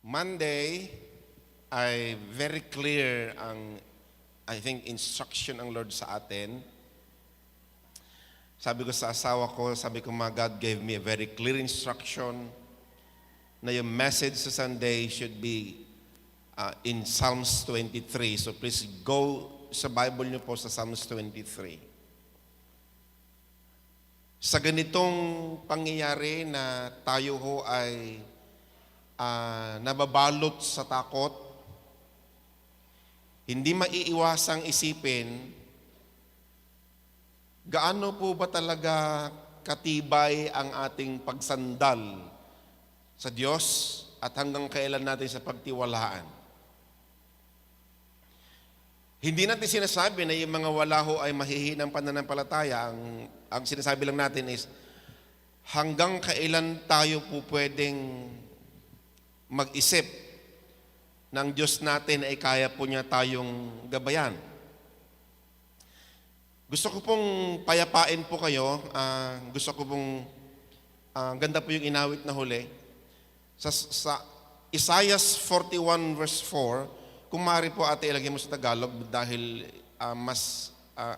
Monday ay very clear ang, I think, instruction ng Lord sa atin. Sabi ko sa asawa ko, sabi ko, God gave me a very clear instruction na yung message sa Sunday should be in Psalms 23. So please go sa Bible niyo po sa Psalms 23. Sa ganitong pangyayari na tayo ho ay nababalot sa takot, hindi maiiwasang isipin, gaano po ba talaga katibay ang ating pagsandal sa Diyos at hanggang kailan natin sa pagtiwalaan. Hindi natin sinasabi na yung mga wala ho ay mahihinang pananampalataya. Ang sinasabi lang natin is, hanggang kailan tayo po pwedeng mag-isip ng Diyos natin ay kaya po niya tayong gabayan. Gusto ko pong payapain po kayo. Gusto ko pong, ganda po yung inawit na huli. Sa Isaiah 41 verse 4, kung maaari po ate ilagay mo sa Tagalog dahil mas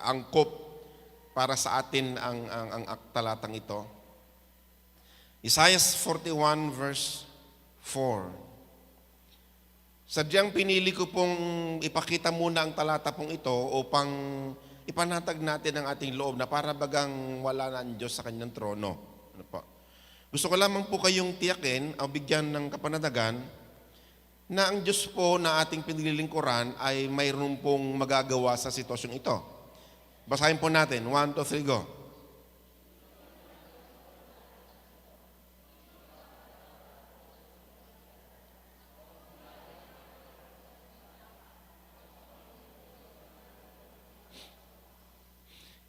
angkop para sa atin ang talatang ito. Isaiah 41 verse 4. Sadyang pinili ko pong ipakita muna ang talata pong ito upang ipanatag natin ang ating loob na para bagang wala na ang Diyos sa kanyang trono. Ano po? Gusto ko lamang po kayong tiyakin o bigyan ng kapanatagan na ang Diyos po na ating pinililingkuran ay mayroon pong magagawa sa sitwasyong ito. Basahin po natin. 1, 2, 3, go.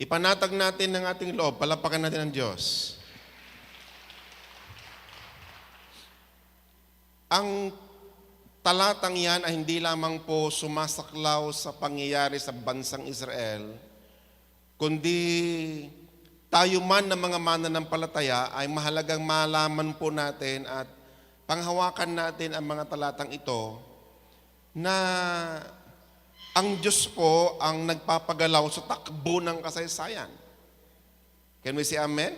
Ipanatag natin ng ating loob, palapakan natin ang Diyos. Ang talatang yan ay hindi lamang po sumasaklaw sa pangyayari sa bansang Israel, kundi tayo man na mga mananampalataya ay mahalagang malaman po natin at panghawakan natin ang mga talatang ito na ang Diyos po ang nagpapagalaw sa takbo ng kasaysayan. Can we say amen?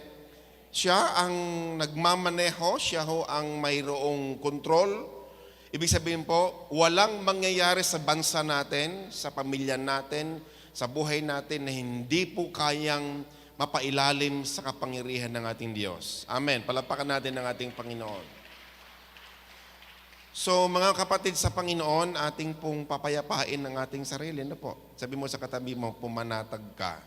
Siya ang nagmamaneho, siya ho ang mayroong kontrol. Ibig sabihin po, walang mangyayari sa bansa natin, sa pamilya natin, sa buhay natin na hindi po kayang mapailalim sa kapangyarihan ng ating Diyos. Amen. Palapakan natin ng ating Panginoon. So mga kapatid sa Panginoon, ating pong papayapain ng ating sarili. Ano po? Sabi mo sa katabi mo, pumanatag ka.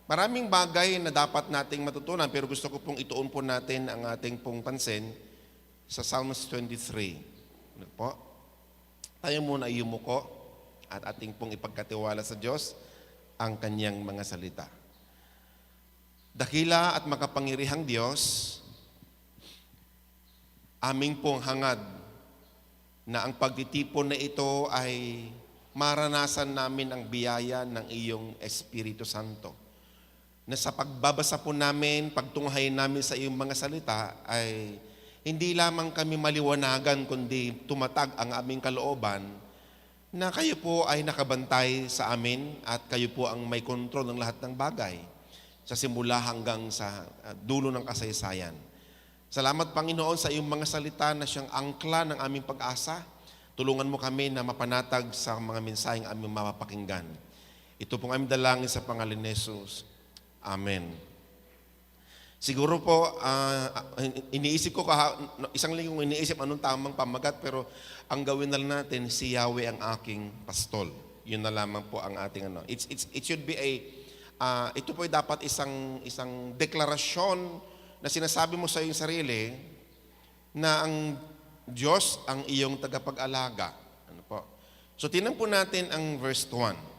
Maraming bagay na dapat nating matutunan pero gusto ko pong ituon po natin ang ating pong pansin sa Psalms 23. Ano po? Tayo muna ay yumuko at ating pong ipagkatiwala sa Diyos ang kanyang mga salita. Dakila at makapangyarihang Diyos, aming pong hangad na ang pagtitipon na ito ay maranasan namin ang biyaya ng iyong Espiritu Santo. Na sa pagbabasa po namin, pagtunghayin namin sa iyong mga salita ay hindi lamang kami maliwanagan kundi tumatag ang aming kalooban na kayo po ay nakabantay sa amin at kayo po ang may kontrol ng lahat ng bagay sa simula hanggang sa dulo ng kasaysayan. Salamat Panginoon sa iyong mga salita na siyang angkla ng aming pag-asa. Tulungan mo kami na mapanatag sa mga mensaheng aming mapapakinggan. Ito pong aming dalangin sa pangalan ni Jesus. Amen. Siguro po, iniisip ko, isang linggong iniisip anong tamang pamagat, pero ang gawin na lang natin, si Yahweh ang aking pastol. Yun na lamang po ang ating ano. It should be ito po ay dapat isang deklarasyon na sinasabi mo sa iyong sarili na ang Diyos ang iyong tagapag-alaga. Ano po? So, tingnan po natin ang verse 1.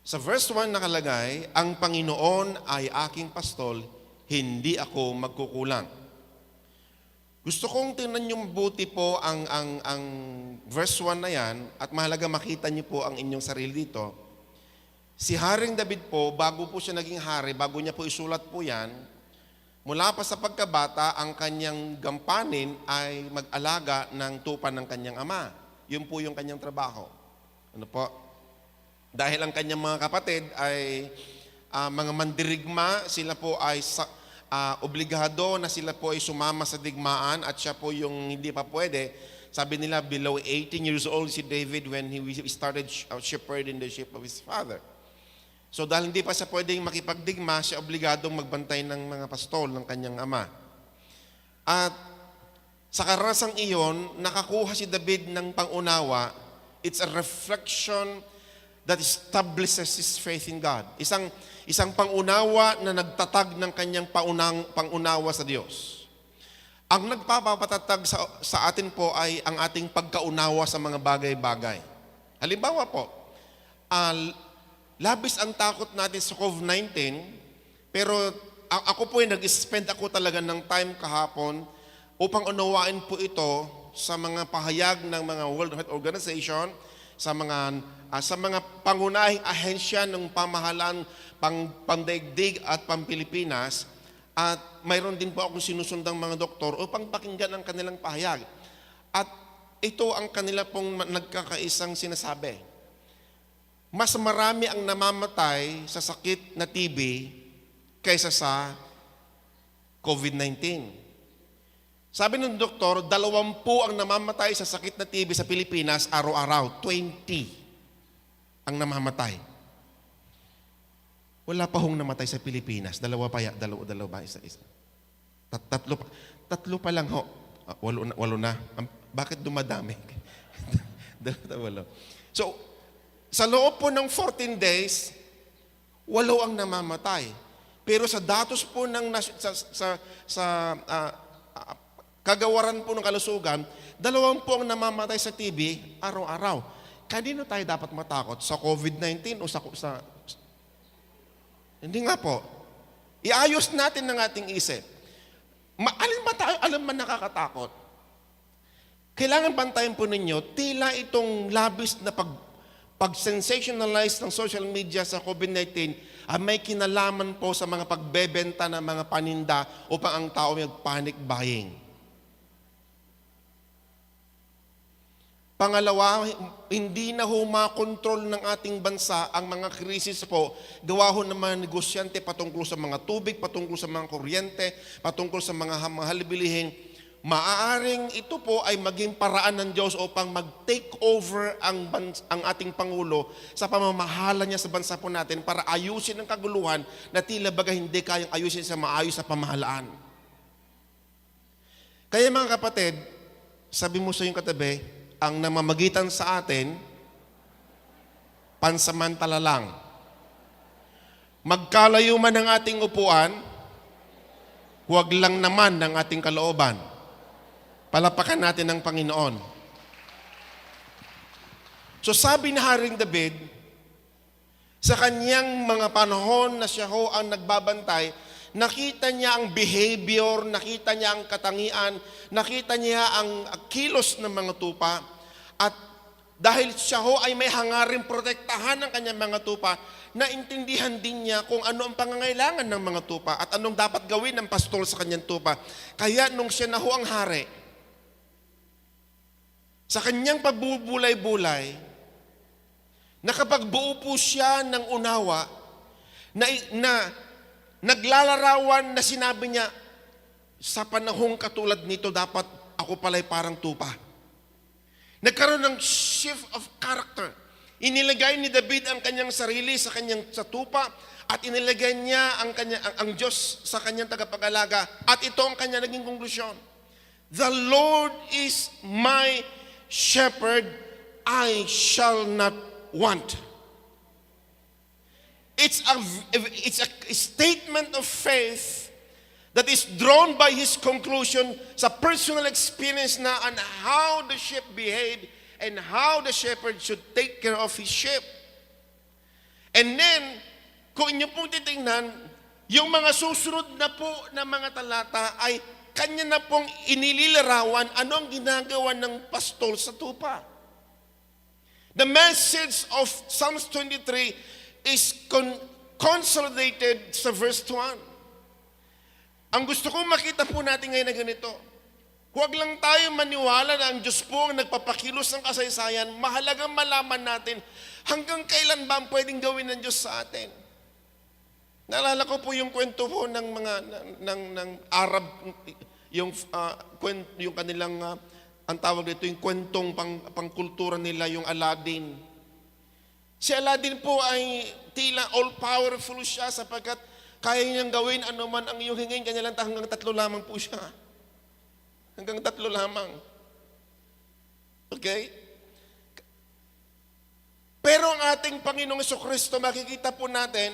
Sa verse 1 nakalagay, ang Panginoon ay aking pastol, hindi ako magkukulang. Gusto kong tingnan niyo mabuti po ang verse 1 na yan at mahalaga makita niyo po ang inyong sarili dito. Si Haring David po, bago po siya naging hari, bago niya po isulat po yan, Mula pa sa pagkabata, ang kanyang gampanin ay mag-alaga ng tupa ng kanyang ama. Yun po yung kanyang trabaho. Ano po? Dahil ang kanyang mga kapatid ay mga mandirigma, sila po ay obligado na sila po ay sumama sa digmaan at siya po yung hindi pa pwede. Sabi nila, below 18 years old si David when he started shepherding the sheep of his father. So dahil hindi pa siya pwedeng makipagdigma, siya obligadong magbantay ng mga pastol ng kanyang ama. At sa karanasang iyon, nakakuha si David ng pangunawa. It's a reflection that establishes his faith in God. Isang pangunawa na nagtatag ng kanyang pangunawa sa Diyos. Ang nagpapatatag sa atin po ay ang ating pagkaunawa sa mga bagay-bagay. Halimbawa po, labis ang takot natin sa COVID-19, pero ako po ay nag-spend ako talaga ng time kahapon upang unawain po ito sa mga pahayag ng mga World Health Organization, sa mga pangunahing ahensya ng pamahalaan pangdaigdig at pampilipinas, at mayroon din po akong sinusundang mga doktor upang pakinggan ang kanilang pahayag. At ito ang kanila pong nagkakaisang sinasabi. Mas marami ang namamatay sa sakit na TB kaysa sa COVID-19. Sabi ng doktor, 20 ang namamatay sa sakit na TB sa Pilipinas araw-araw. 20 ang namamatay. Wala pa hong namatay sa Pilipinas. Dalawa ba? Isa. Tatlo pa lang ho. Walo na. Bakit dumadami? Walo. So, sa loob po ng 14 days, 8 ang namamatay. Pero sa datos po ng kagawaran po ng kalusugan, 2 po ang namamatay sa TB araw-araw. Kanino tayo dapat matakot? Sa COVID-19 o sa Hindi nga po. Iayos natin ng ating isip. Alin man nakakatakot? Kailangan bantayan po ninyo, tila itong labis na pag-sensationalize ng social media sa COVID-19 ay may kinalaman po sa mga pagbebenta ng mga paninda upang ang tao may panic buying. Pangalawa, hindi na humakontrol ng ating bansa ang mga krisis po. Gawa ho ng mga negosyante patungkol sa mga tubig, patungkol sa mga kuryente, patungkol sa mga halibilihing. Maaaring ito po ay maging paraan ng Diyos upang mag-take over ang ating Pangulo sa pamamahala niya sa bansa po natin para ayusin ang kaguluhan na tila baga hindi kayang ayusin sa maayos sa pamahalaan. Kaya mga kapatid, sabi mo sa iyong katabi, ang namamagitan sa atin, pansamantala lang. Magkalayo man ang ating upuan, huwag lang naman ng ating kalooban. Palapakan natin ang Panginoon. So sabi ni Haring David, sa kanyang mga panahon na siya ho ang nagbabantay, nakita niya ang behavior, nakita niya ang katangian, nakita niya ang kilos ng mga tupa, at dahil siya ho ay may hangaring protektahan ng kanyang mga tupa, naintindihan din niya kung ano ang pangangailangan ng mga tupa at anong dapat gawin ng pastol sa kanyang tupa. Kaya nung siya na ho ang hari, sa kanyang pagbubulay-bulay, nakapagbuo po siya ng unawa na naglalarawan na sinabi niya, sa panahong katulad nito dapat ako pala'y parang tupa. Nagkaroon ng shift of character. Inilagay ni David ang kanyang sarili sa tupa at inilagay niya ang Diyos sa kanyang tagapag-alaga at ito ang kanyang naging konklusyon. The Lord is my shepherd, I shall not want. It's a statement of faith that is drawn by his conclusion sa personal experience na on how the sheep behave and how the shepherd should take care of his sheep. And then, kung inyo pong titingnan, yung mga susunod na po na mga talata ay kanya na pong inililarawan ano ang ginagawa ng pastol sa tupa. The message of Psalms 23 is consolidated sa verse 1. Ang gusto kong makita po natin ngayon na ganito, huwag lang tayo maniwala na ang Diyos po ang nagpapakilos ng kasaysayan. Mahalagang malaman natin hanggang kailan ba ang pwedeng gawin ng Diyos sa atin. Naalala ko po yung kwento po ng mga ng Arab, yung kanilang ang tawag dito yung kwentong pangkultura nila, yung Aladdin. Si Aladdin po ay tila all powerful siya sapagkat kaya niyang gawin anuman ang iyong hingin, kanya lang hanggang 3 lamang po siya. Hanggang 3 lamang. Okay? Pero ang ating Panginoong Jesucristo, makikita po natin,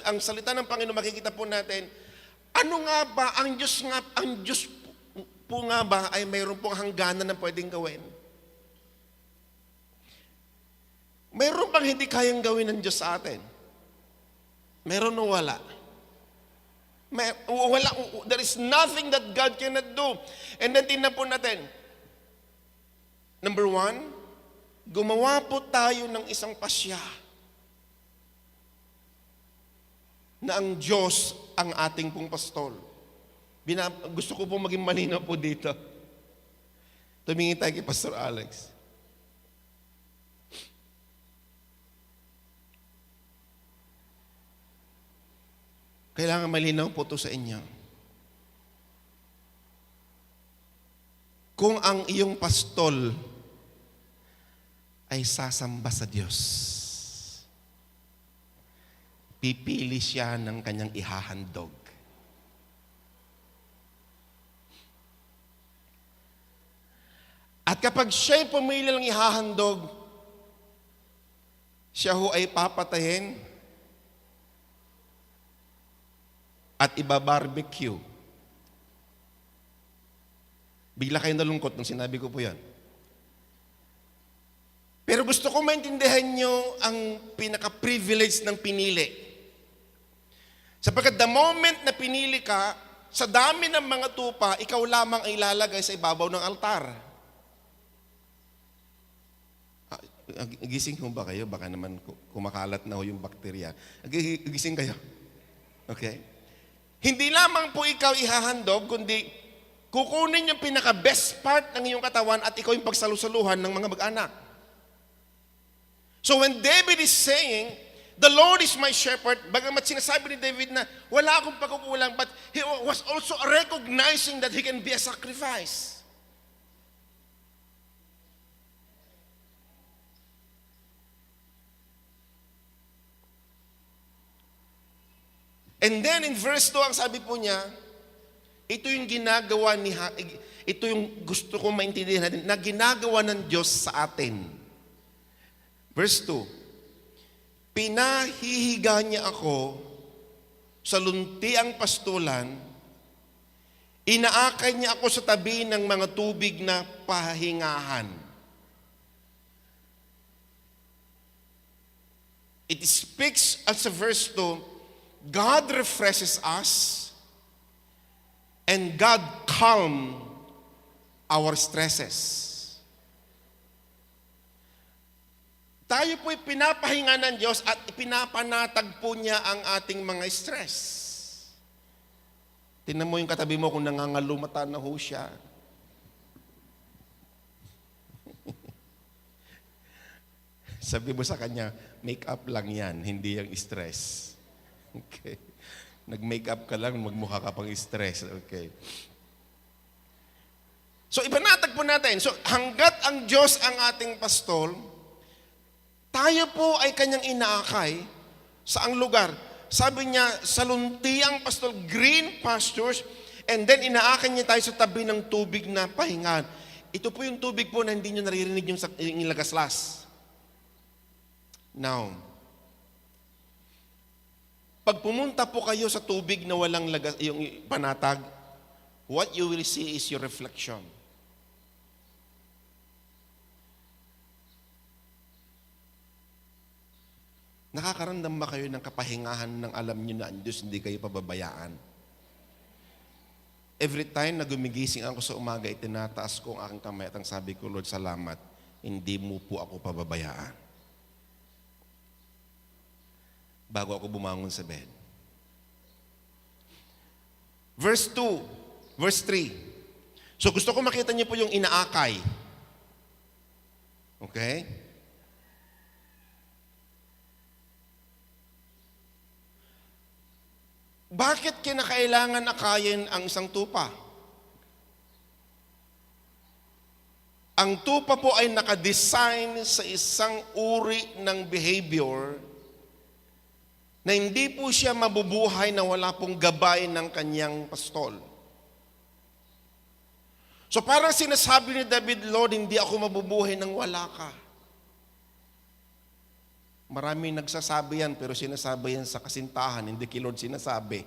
ang salita ng Panginoon, makikita po natin, ano nga ba, ang Diyos po nga ba ay mayroon pong hangganan na pwedeng gawin? Mayroon bang hindi kayang gawin ng Diyos sa atin? Meron o wala? Wala, there is nothing that God cannot do. And then tingnan po natin. Number 1, gumawa po tayo ng isang pasya na ang Diyos ang ating pong pastol. Gusto ko po maging malinaw po dito. Tumingin tayo kay Pastor Alex. Kailangan malinaw po ito sa inyo. Kung ang iyong pastol ay sasamba sa Diyos, pipili siya ng kanyang ihahandog. At kapag siya'y pumili ng ihahandog, siya ho ay papatayin at ibabarbecue. Bigla kayo nalungkot nung sinabi ko po yan. Pero gusto ko maintindihan nyo ang pinaka-privilege ng pinili. Sapagkat the moment na pinili ka, sa dami ng mga tupa, ikaw lamang ay ilalagay sa ibabaw ng altar. Gising ho ba kayo? Baka naman kumakalat na ho yung bakterya. Gising kayo. Okay? Hindi lamang po ikaw ihahandog, kundi kukunin yung pinaka-best part ng iyong katawan at ikaw yung pagsalusaluhan ng mga mag-anak. So when David is saying, the Lord is my shepherd, bagamat sinasabi ni David na wala akong pagkukulang, but he was also recognizing that he can be a sacrifice. And then in verse 2, ang sabi po niya, ito yung ginagawa ito yung gusto kong maintindihan natin, na ginagawa ng Diyos sa atin. Verse 2, pinahihiga niya ako sa luntiang pastulan, inaakay niya ako sa tabi ng mga tubig na pahingahan. It speaks as a verse 2, God refreshes us and God calm our stresses. Tayo po'y pinapahinga ng Diyos at pinapanatag po niya ang ating mga stress. Tingnan mo yung katabi mo kung nangangalumata na ho siya. Sabi mo sa kanya, make up lang yan, hindi yung stress. Okay. Nag-make up ka lang, magmukha ka pang stress. Okay. So, ipanatag po natin. So, hanggat ang Diyos ang ating pastol, tayo po ay kanyang inaakay sa ang lugar. Sabi niya, sa luntiang pastol, green pastures, and then inaakay niya tayo sa tabi ng tubig na pahingahan. Ito po yung tubig po na hindi nyo naririnig yung lagaslas. Now, pag pumunta po kayo sa tubig na walang yung panatag, what you will see is your reflection. Nakakaramdam ba kayo ng kapahingahan ng alam nyo na ang Diyos hindi kayo pababayaan? Every time na gumigising ako sa umaga, itinataas ko ang aking kamay at ang sabi ko, Lord, salamat, hindi mo po ako pababayaan. Bago ako bumangon sa bed. Verse 2, verse 3. So gusto ko makita niyo po yung inaakay. Okay? Bakit kinakailangan akayin ang isang tupa? Ang tupa po ay nakadesign sa isang uri ng behavior na hindi po siya mabubuhay na wala pong gabay ng kanyang pastol. So parang sinasabi ni David, Lord, hindi ako mabubuhay nang wala ka. Maraming nagsasabi yan, pero sinasabi yan sa kasintahan, hindi kay Lord sinasabi.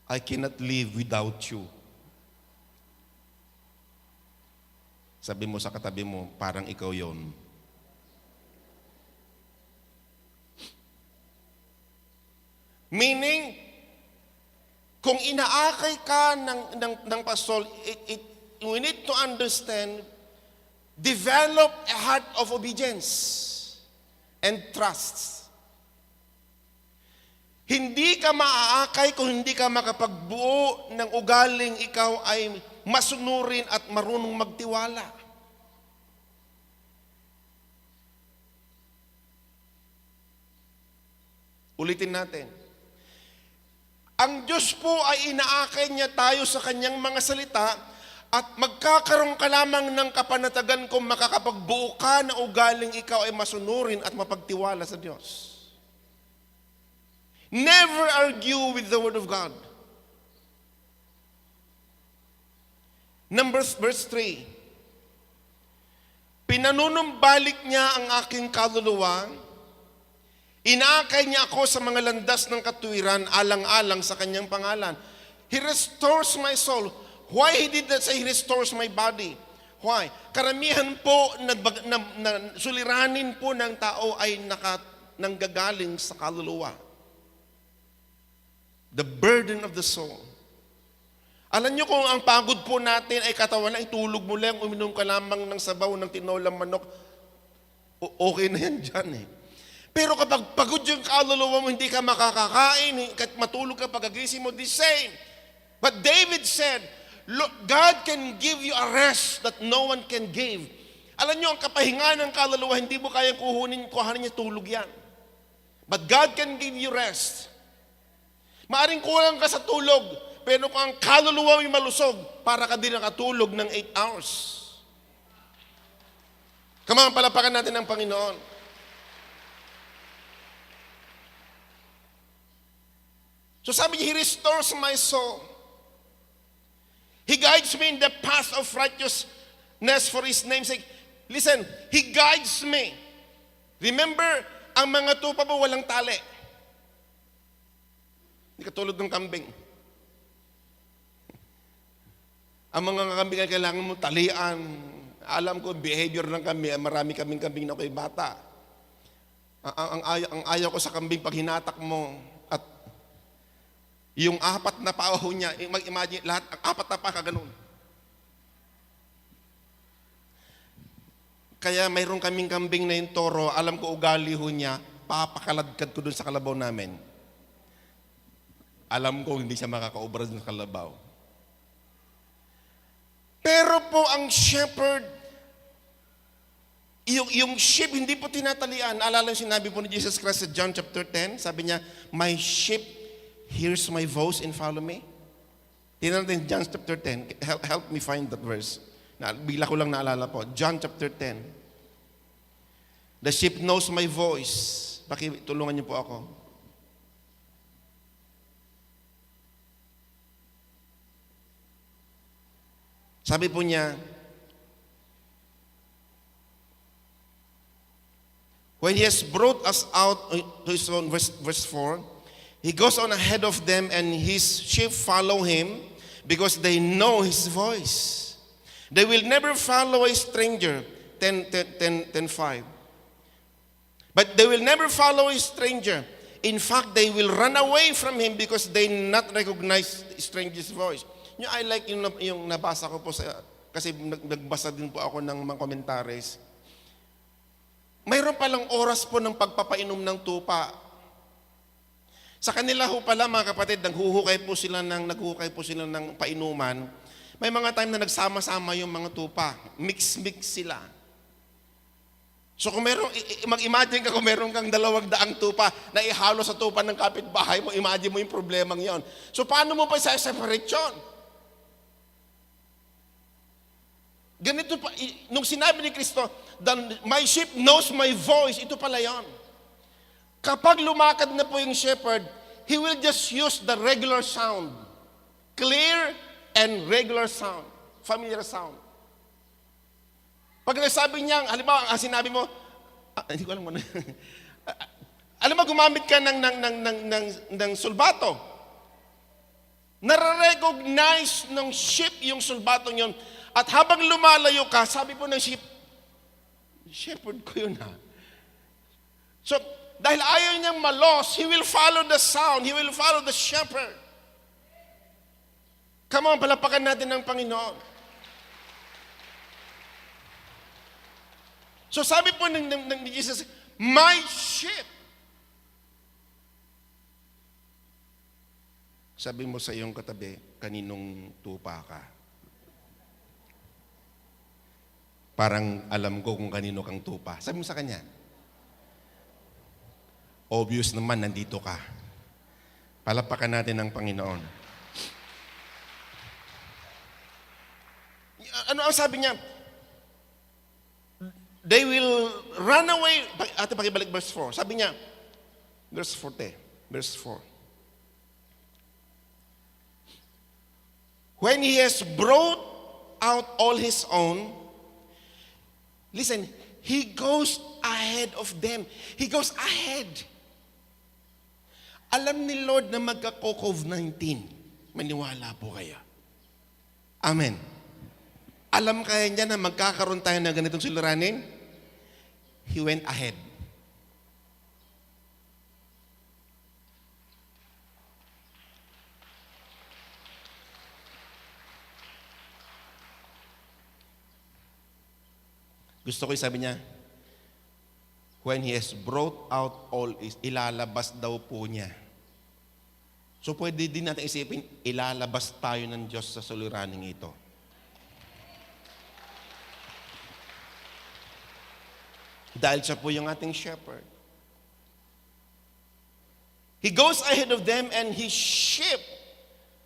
I cannot live without you. Sabi mo sa katabi mo, parang ikaw yon. Meaning, kung inaakay ka ng pastol, we need to understand, develop a heart of obedience and trust. Hindi ka maaakay kung hindi ka makapagbuo ng ugaling ikaw ay masunurin at marunong magtiwala. Ulitin natin. Ang Diyos po ay inaakay niya tayo sa kanyang mga salita at magkakaroon ka lamang ng kapanatagan kung makakapagbuo ka na ugaling ikaw ay masunurin at mapagtiwala sa Diyos. Never argue with the Word of God. Verse 3. Pinanunumbalik niya ang aking kaluluwa, inaakay niya ako sa mga landas ng katuwiran, alang-alang sa kanyang pangalan. He restores my soul. Why He did that? Say He restores my body. Why? Karamihan po na suliranin po ng tao ay nanggagaling sa kaluluwa. The burden of the soul. Alam niyo kung ang pagod po natin ay katawan na itulog mo lang, uminom ka lamang ng sabaw ng tinolang manok, okay na yan dyan eh. Pero kapag pagod yung kaluluwa mo, hindi ka makakakain, matulog ka pagagising mo, the same. But David said, look, God can give you a rest that no one can give. Alam niyo, ang kapahingaan ng kaluluwa, hindi mo kayang kuhanin niya, tulog yan. But God can give you rest. Maaring kulang ka sa tulog, pero kung ang kaluluwa mo malusog, para ka din nakatulog ng 8 hours. Kamang palapakan natin ang Panginoon. So sabi niya, He restores my soul. He guides me in the path of righteousness for His name's sake. Listen, He guides me. Remember, ang mga tupa po walang tali. Hindi katulad ng kambing. Ang mga kambing ay kailangan mo talian. Alam ko, behavior ng kambing, marami kaming kambing na ako'y bata. Ang ayaw ko sa kambing, pag hinatak mo, at yung 4 na paa niya, mag-imagine, lahat, ang 4 na paa ka ganun. Kaya mayroon kaming kambing na yung toro, alam ko ugali ho niya, papakaladkad ko dun sa kalabaw namin. Alam ko hindi siya makakaubra dun sa kalabaw. Pero po ang shepherd, yung sheep hindi po tinatalian. Alala yung sinabi po ni Jesus Christ sa John chapter 10, sabi niya, my sheep hears my voice and follow me. Tingnan natin John chapter 10. Help me find that verse. Bigla ko lang naalala po. John chapter 10. The sheep knows my voice. Pakitulungan niyo po ako. Sabi po niya, when He has brought us out to His own, verse 4, He goes on ahead of them and His sheep follow Him because they know His voice. They will never follow a stranger. 10:5. But they will never follow a stranger. In fact, they will run away from him because they not recognize the stranger's voice. I like yung nabasa ko po kasi nagbasa din po ako ng mga commentaries. Mayroon palang oras po ng pagpapainom ng tupa. Sa kanila ho pala mga kapatid, naghuhukay po sila ng painuman. May mga time na nagsama-sama yung mga tupa. Mix-mix sila. So kung mag-imagine ka kung meron kang 200 tupa na ihalo sa tupa ng kapitbahay mo, imagine mo yung problemang yon. So paano mo pa isa-separate yun? Ganito pa, nung sinabi ni Kristo, my sheep knows my voice, ito pala yon. Kapag lumakad na po yung shepherd, he will just use the regular sound. Clear and regular sound. Familiar sound. Pag nasabi niya, halimbawa, sinabi mo, hindi ko alam mo na. Alam mo, gumamit ka ng sulbato. Nare-recognize ng sheep yung sulbato yon. At habang lumalayo ka, sabi po ng sheep, shepherd ko yun ha. So, dahil ayaw niyang malos, he will follow the sound, he will follow the shepherd. Come on, palapakan natin ng Panginoon. So sabi po ng Jesus, my sheep. Sabi mo sa iyong katabi, kaninong tupa ka? Parang alam ko kung kanino kang tupa. Sabi mo sa kanya, obvious naman, nandito ka. Palapakan natin ng Panginoon. Ano ang sabi niya? They will run away. Ate, pakibalik verse 4. Sabi niya, verse 4. When he has brought out all his own, listen, he goes ahead of them. He goes ahead. Alam ni Lord na magka-COVID-19. Maniwala po kayo. Amen. Alam kaya niya na magkakaroon tayo ng ganitong suliranin? He went ahead. Gusto ko sabi niya, when he has brought out all is, ilalabas daw po niya. So pwede din natin isipin, ilalabas tayo ng Diyos sa suliraning ito. Dahil siya po yung ating shepherd. He goes ahead of them and his sheep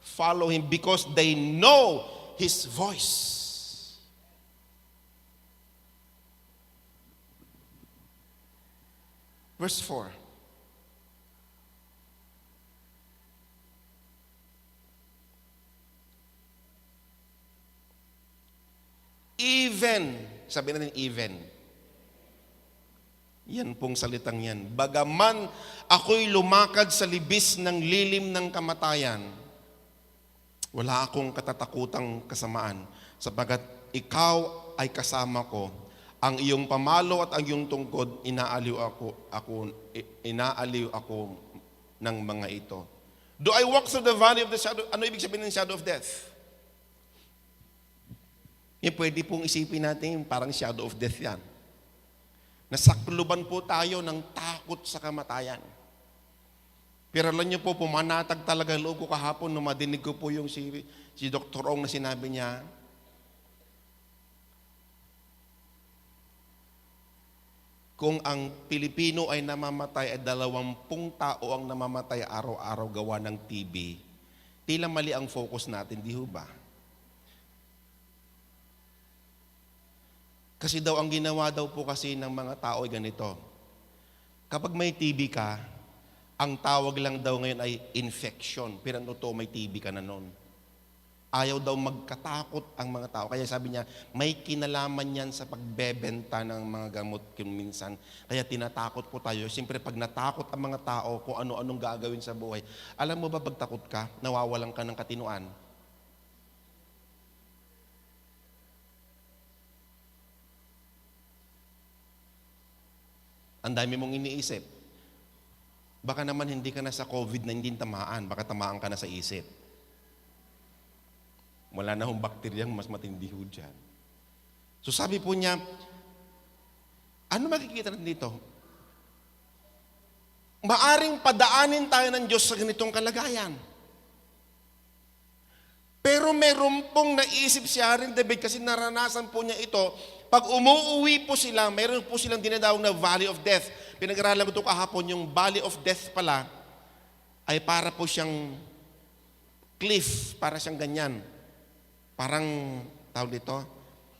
follow him because they know his voice. Verse 4. Even, sabi natin even. Yan pong salitang yan. Bagaman ako'y lumakad sa libis ng lilim ng kamatayan, wala akong katatakutang kasamaan, sapagat ikaw ay kasama ko. Ang iyong pamalo at ang iyong tungkod, inaaliw ako ng mga ito. Do I walk through the valley of the shadow? Ano ibig sabihin ng shadow of death? Pwede pong isipin natin, parang shadow of death yan. Nasakluban po tayo ng takot sa kamatayan. Pero alam niyo po, pumanatag talaga loob ko kahapon nung madinig ko po yung si Dr. Ong na sinabi niya, kung ang Pilipino ay namamatay at 20 tao ang namamatay araw-araw gawa ng TB, tila mali ang focus natin, di ho ba? Kasi daw ang ginawa daw po kasi ng mga tao ay ganito. Kapag may TB ka, ang tawag lang daw ngayon ay infection. Pero totoo may TB ka na noon. Ayaw daw magkatakot ang mga tao. Kaya sabi niya, may kinalaman yan sa pagbebenta ng mga gamot minsan. Kaya tinatakot po tayo. Siyempre pag natakot ang mga tao kung ano-anong gagawin sa buhay, alam mo ba pag takot ka, nawawalan ka ng katinuan? Ang dami mong iniisip. Baka naman hindi ka na sa COVID-19 tamaan, baka tamaan ka na sa isip. Wala na hong bakteryang mas matindi ho dyan. So sabi po niya, ano makikita natin dito? maaring padaanin tayo ng Diyos sa ganitong kalagayan. Pero meron pong naisip si Haring David kasi naranasan po niya ito. Pag umuwi po sila, meron po silang dinadawag na Valley of Death. Pinag-aralan ko ito kahapon, yung Valley of Death pala ay para po siyang cliff, para siyang ganyan. Parang, tawag dito,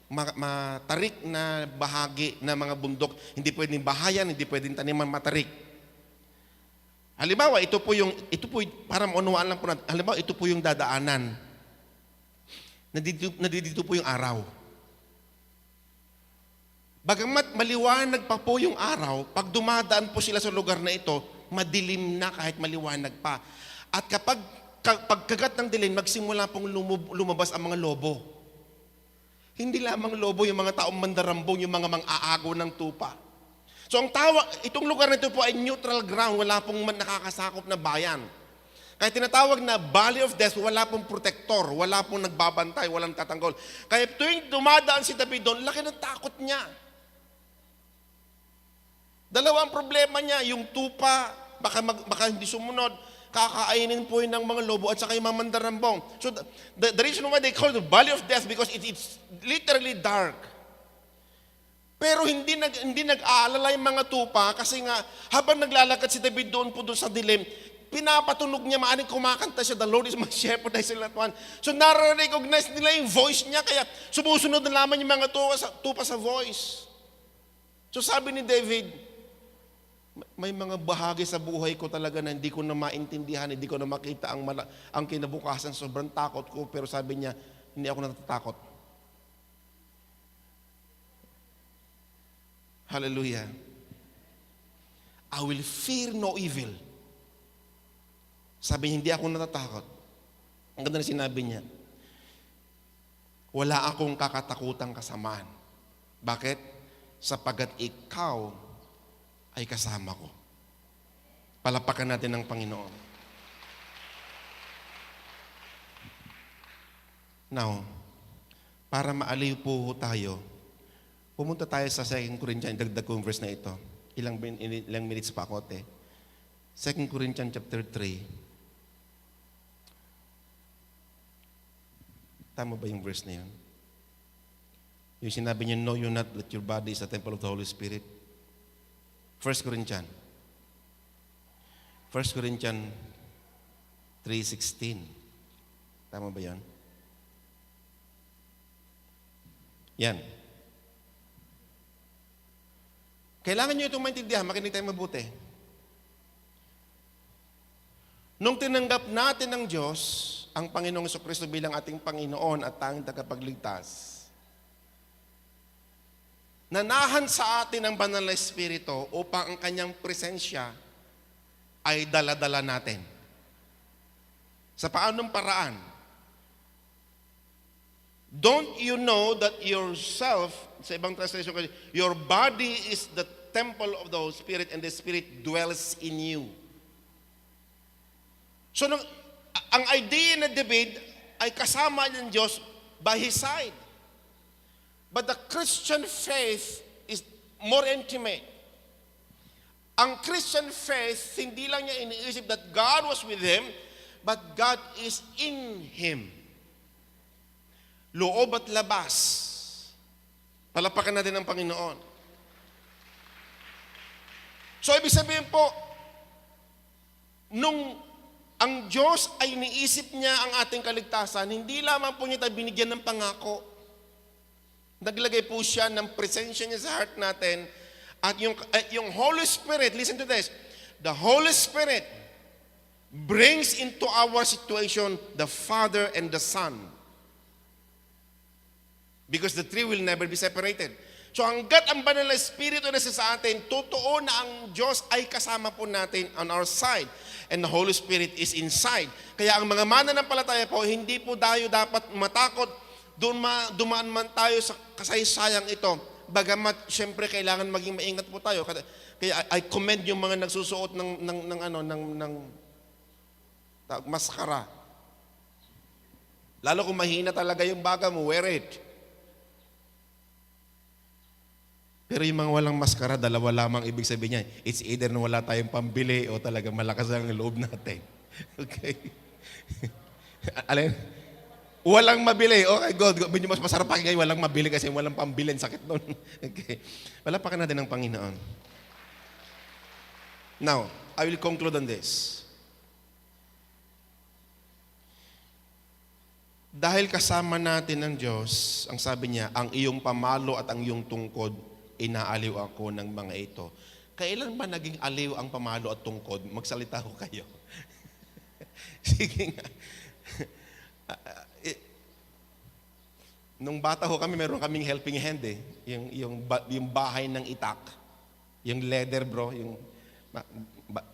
matarik na bahagi ng mga bundok. Hindi pwedeng bahayan, hindi pwedeng taniman, matarik. Halimbawa, ito po para maunawaan lang po natin, halimbawa, ito po yung dadaanan. Nadidito po yung araw. Bagamat maliwanag pa po yung araw, pag dumadaan po sila sa lugar na ito, madilim na kahit maliwanag pa. At pagkagat ng dilim, magsimula pong lumabas ang mga lobo. Hindi lamang lobo, yung mga taong mandarambong, yung mga mang-aago ng tupa. So itong lugar na ito po ay neutral ground, wala pong nakakasakop na bayan. Kaya tinatawag na Valley of Death, wala pong protector, wala pong nagbabantay, walang tatanggol. Kaya tuwing dumadaan si David doon, laki ng takot niya. Dalawa ang problema niya, yung tupa, baka hindi sumunod, kakainin po yun ng mga lobo at saka yung mga mandarambong. So the reason why they call it the Valley of Death because it's literally dark. Pero hindi nag-aalala yung mga tupa kasi nga habang naglalakad si David doon sa dilim, pinapatunog niya, maaring kumakanta siya, the Lord is my shepherd, I shall not want. So nare-recognize nila yung voice niya, kaya sumusunod na lamang yung mga tupa sa voice. So sabi ni David, may mga bahagi sa buhay ko talaga na hindi ko na maintindihan, hindi ko na makita ang kinabukasan, sobrang takot ko, pero sabi niya, hindi ako natatakot. Hallelujah. I will fear no evil. Sabi niya, hindi ako natatakot. Ang ganda na sinabi niya, wala akong kakatakutang kasamaan. Bakit? Sapagat ikaw ay kasama ko. Palapakan natin ng Panginoon. Now, para maaliw po tayo, pumunta tayo sa 2 Corinthians, dagdag ko yung verse na ito. Ilang minutes pa ako, 2 Corinthians chapter 3. Tama ba yung verse na yun? Yung sinabi niya, know you not that your body is a temple of the Holy Spirit. 1 Corinthians 3:16. Tama ba yan? Yan. Kailangan nyo itong maintindihan, makinig tayo mabuti. Nung tinanggap natin ng Diyos, ang Panginoong Jesucristo bilang ating Panginoon at tanging tagapagligtas, nanahan sa atin ang banal na Espiritu upang ang kanyang presensya ay dala-dala natin. Sa paanong paraan? Don't you know that yourself, sa ibang translation, your body is the temple of the Holy Spirit and the Spirit dwells in you. So, ang idea na David ay kasama ng Diyos by his side. But the Christian faith is more intimate. Ang Christian faith, hindi lang niya iniisip that God was with him, but God is in him. Loob at labas. Palapakan natin ang Panginoon. So, ibig sabihin po, nung ang Diyos ay iniisip niya ang ating kaligtasan, hindi lamang po niya tayo binigyan ng pangako. Naglagay po siya ng presensya niya sa heart natin. At yung Holy Spirit, listen to this, the Holy Spirit brings into our situation the Father and the Son. Because the three will never be separated. So hanggat ang banal na Espiritu na sa atin, totoo na ang Diyos ay kasama po natin on our side. And the Holy Spirit is inside. Kaya ang mga mananampalataya po, hindi po tayo dapat matakot dumaan man tayo sa kasaysayang ito. Bagamat, syempre, kailangan maging maingat po tayo. Kaya I commend yung mga nagsusuot ng maskara. Lalo kung mahina talaga yung baga mo, wear it. Pero yung mga walang maskara, dalawa lamang ibig sabihin niya. It's either na wala tayong pambili o talagang malakas ang loob natin. Okay? Alin? Walang mabili. Okay, good. Medyo mas masarap pakinggan walang mabili kasi walang pambili. Sakit nun. Okay. Palapakan natin ng Panginoon. Now, I will conclude on this. Dahil kasama natin ng Diyos, ang sabi niya, ang iyong pamalo at ang iyong tungkod, inaaliw ako ng mga ito. Kailan ba naging aliw ang pamalo at tungkod? Magsalita ko kayo. Sige nga. Nung bata ho kami, meron kaming helping hand eh. Yung bahay ng itak. Yung leather bro, yung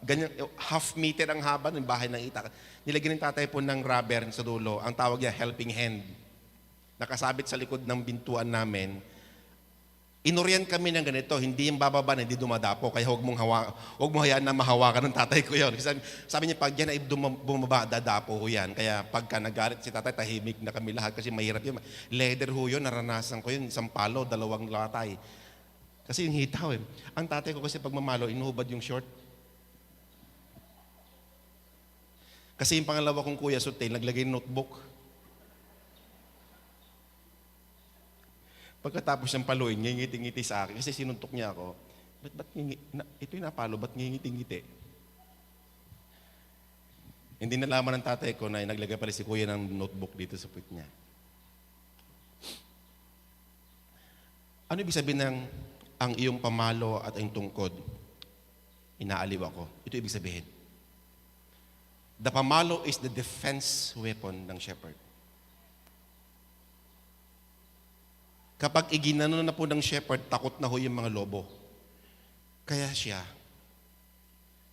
ganyan, half meter ang haba ng bahay ng itak. Nilagyan ng tatay po ng rubber sa dulo. Ang tawag niya, helping hand. Nakasabit sa likod ng bintuan namin. Inorient kami ng ganito, hindi yung bababa na hindi dumadapo. Kaya huwag mo hayaan na mahawakan ng tatay ko yun. Kasi sabi niya, pag yan ay bumaba, dadapo ho yan. Kaya pagka nagalit si tatay, tahimik na kami lahat kasi mahirap yun. Leather ho yun, naranasan ko yun. Isang palo, 2 latay. Kasi yung hitaw eh. Ang tatay ko kasi pag mamalo, inuhubad yung short. Kasi yung pangalawa kong kuya, Sutil, naglagay ng notebook. Pagkatapos ng paluin, ngingiti-ngiti sa akin. Kasi sinuntok niya ako. Ito yung napalo, ba't ngingiti-ngiti? Hindi nalaman ng tatay ko na naglagay pala si kuya ng notebook dito sa puwit niya. Ano ibig sabihin ng ang iyong pamalo at ang tungkod? Inaaliw ako. Ito ibig sabihin. The pamalo is the defense weapon ng shepherd. Kapag iginano na po ng shepherd, takot na ho yung mga lobo. Kaya siya,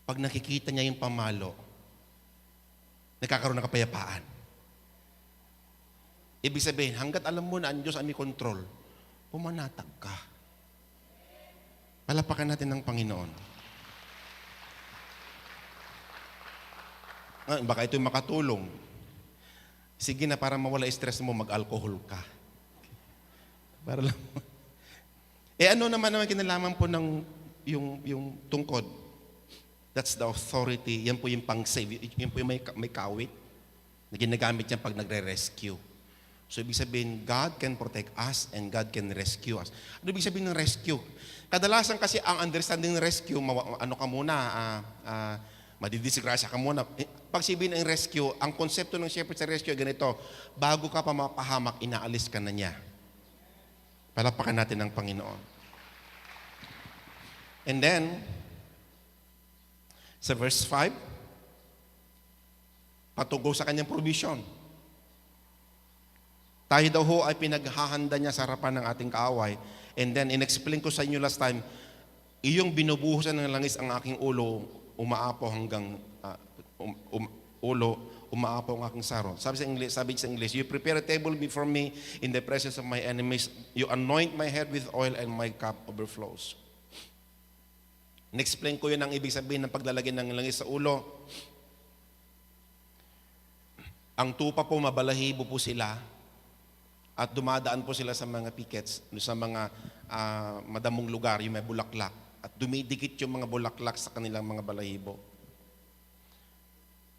pag nakikita niya yung pamalo, nagkakaroon ng kapayapaan. Ibig sabihin, hanggat alam mo na ang Diyos ang may control, pumanatag ka. Palapakan natin ng Panginoon. Baka ito'y makatulong. Sige na, para mawala stress mo, mag-alcohol ka. Para lang. Ano naman kinalaman po ng yung tungkod? That's the authority. Yan po yung pang-save. Yan po yung may kawit na ginagamit niya pag nagre-rescue. So, ibig sabihin, God can protect us and God can rescue us. Ano ibig sabihin ng rescue? Kadalasan kasi ang understanding ng rescue, madidisgrasya ka muna. Pag sabihin ng rescue, ang konsepto ng shepherd sa rescue ay ganito, bago ka pa mapahamak, inaalis ka na niya. Palapakan natin ng Panginoon. And then, sa verse 5, patungkol sa kanyang provision. Tayo daw ho ay pinaghahanda niya sa harapan ng ating kaaway. And then, in-explain ko sa inyo last time, iyong binubuhusan ng langis ang aking ulo, umaapaw hanggang umaapaw ang aking saro. Sabi sa English, you prepare a table before me in the presence of my enemies. You anoint my head with oil and my cup overflows. In-explain ko yun ang ibig sabihin ng paglalagay ng langis sa ulo. Ang tupa po, mabalahibo po sila at dumadaan po sila sa mga pickets, sa mga madamong lugar, yung may bulaklak. At dumidikit yung mga bulaklak sa kanilang mga balahibo.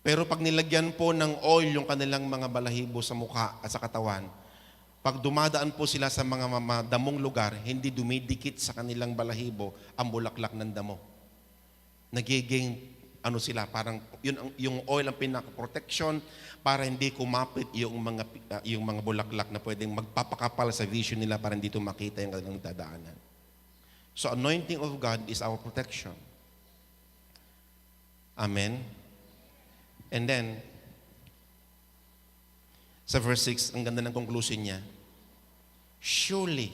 Pero pag nilagyan po ng oil yung kanilang mga balahibo sa mukha at sa katawan, pag dumadaan po sila sa mga damong lugar, hindi dumidikit sa kanilang balahibo ang bulaklak ng damo. Nagiging sila, parang yung oil ang pinaka-protection para hindi kumapit yung mga bulaklak na pwedeng magpapakapal sa vision nila para hindi makita yung kanilang dadaanan. So, anointing of God is our protection. Amen? And then, sa verse 6, ang ganda ng conclusion niya, surely,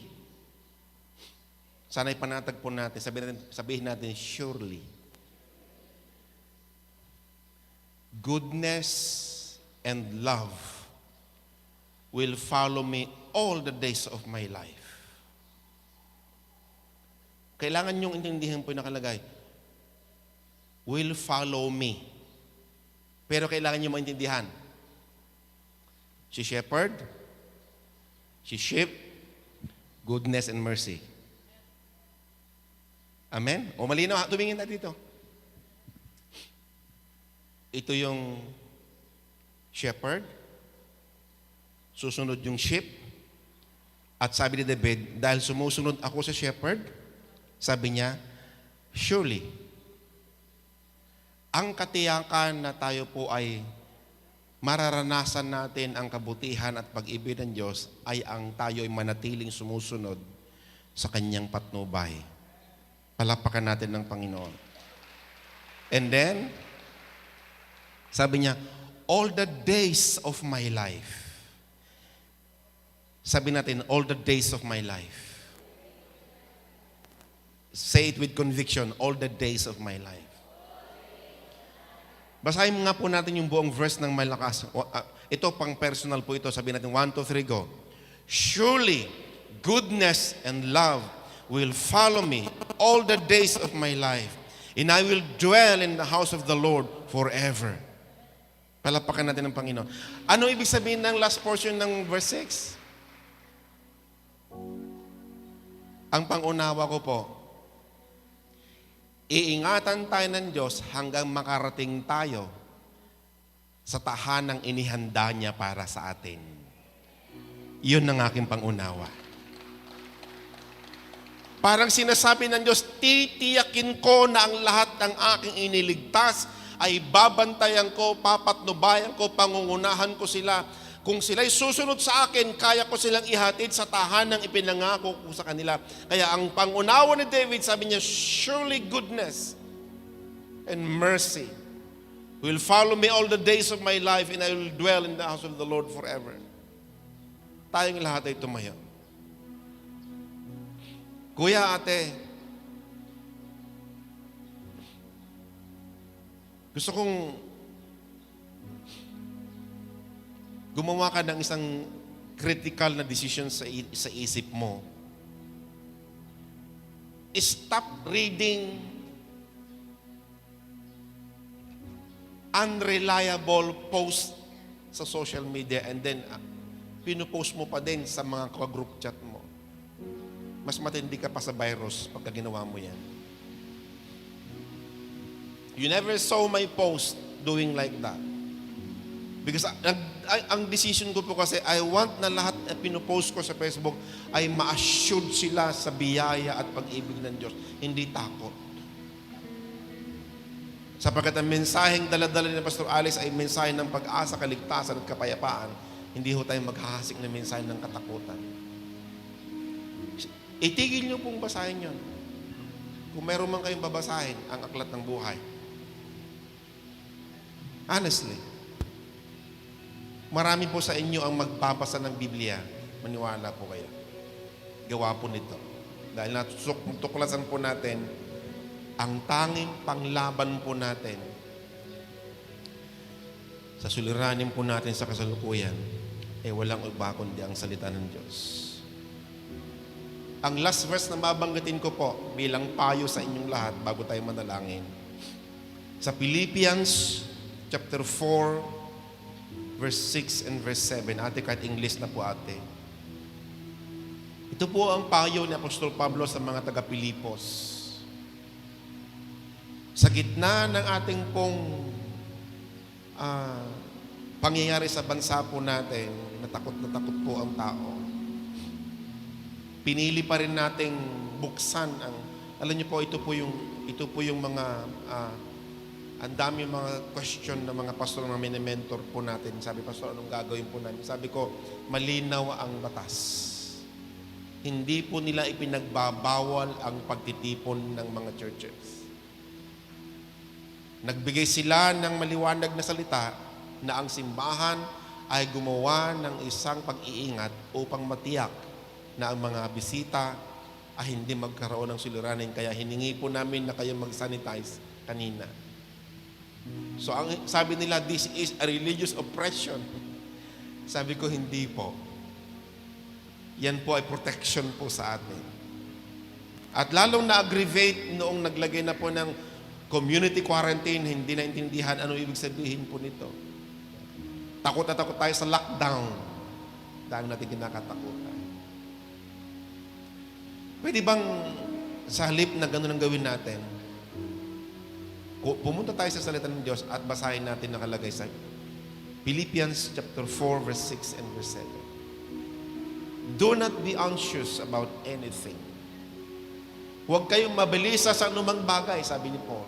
sana'y panatag po natin, sabihin natin, surely, goodness and love will follow me all the days of my life. Kailangan niyong intindihan po yung nakalagay. Will follow me. Pero kailangan niyo maintindihan. Si shepherd, si sheep, goodness and mercy. Amen? O malinaw, tumingin na dito. Ito yung shepherd, susunod yung sheep, at sabi ni David, dahil sumusunod ako sa shepherd, sabi niya, surely, ang katiyakan na tayo po ay mararanasan natin ang kabutihan at pag-ibig ng Diyos ay ang tayo ay manatiling sumusunod sa Kanyang patnubay. Palapakan natin ng Panginoon. And then, sabi niya, all the days of my life. Sabi natin, all the days of my life. Say it with conviction, all the days of my life. Basahin nga po natin yung buong verse ng malakas. Ito, pang personal po ito. Sabi natin, 1, 2, 3, go. Surely, goodness and love will follow me all the days of my life, and I will dwell in the house of the Lord forever. Palapakan natin ng Panginoon. Ano ibig sabihin ng last portion ng verse 6? Ang pangunawa ko po, iingatan tayo ng Diyos hanggang makarating tayo sa tahanang inihanda niya para sa atin. Iyon ang aking pangunawa. Parang sinasabi ng Diyos, titiyakin ko na ang lahat ng aking iniligtas ay babantayan ko, papatnubayan ko, pangungunahan ko sila. Kung sila'y susunod sa akin, kaya ko silang ihatid sa tahanang ipinangako ko sa kanila. Kaya ang pangunawa ni David, sabi niya, surely goodness and mercy will follow me all the days of my life, and I will dwell in the house of the Lord forever. Tayong lahat ay tumayo. Kuya, ate, gusto kong gumawa ka ng isang critical na decision sa isip mo. Stop reading unreliable posts sa social media and then pinupost mo pa din sa mga group chat mo. Mas matindi ka pa sa virus pagka ginawa mo yan. You never saw my post doing like that. Because ang decision ko po kasi, I want na lahat na pinupost ko sa Facebook ay ma-assured sila sa biyaya at pag-ibig ng Diyos. Hindi takot. Sapagkat ang mensaheng dala-dala ni Pastor Alex ay mensahe ng pag-asa, kaligtasan at kapayapaan, hindi ho tayo maghahasik ng mensahe ng katakutan. Itigil niyo pong basahin yun. Kung meron man kayong babasahin, ang aklat ng buhay. Honestly, marami po sa inyo ang magbabasa ng Biblia. Maniwala po kayo. Gawa po nito. Dahil natuklasan po natin, ang tanging panglaban po natin sa suliranin po natin sa kasalukuyan, walang iba kundi ang salita ng Diyos. Ang last verse na mabanggitin ko po bilang payo sa inyong lahat bago tayo manalangin. Sa Philippians chapter 4, verse 6 and verse 7. Ate, kahit English na po ate. Ito po ang payo ni Apostol Pablo sa mga taga-Pilipos. Sa gitna ng ating pong pangyayari sa bansa po natin, na takot po ang tao, pinili pa rin nating buksan ang, alam niyo po, ito po yung mga ang dami mga question ng mga pastor na mini-mentor po natin. Sabi, pastor, anong gagawin po namin? Sabi ko, malinaw ang batas. Hindi po nila ipinagbabawal ang pagtitipon ng mga churches. Nagbigay sila ng maliwanag na salita na ang simbahan ay gumawa ng isang pag-iingat upang matiyak na ang mga bisita ay hindi magkaroon ng suliranin. Kaya hiningi po namin na kayo mag-sanitize kanina. So ang sabi nila, this is a religious oppression. Sabi ko, hindi po. Yan po ay protection po sa atin. At lalong na-aggravate noong naglagay na po ng community quarantine, hindi na intindihan ano ibig sabihin po nito. Takot na takot tayo sa lockdown dahil natin kinakatakutan. Pwede bang sa halip na gano'n ang gawin natin, pumunta tayo sa salita ng Diyos at basahin natin nakalagay sa Philippians chapter 4, verse 6 and verse 7. Do not be anxious about anything. Huwag kayong mabilisa sa anumang bagay, sabi ni Paul.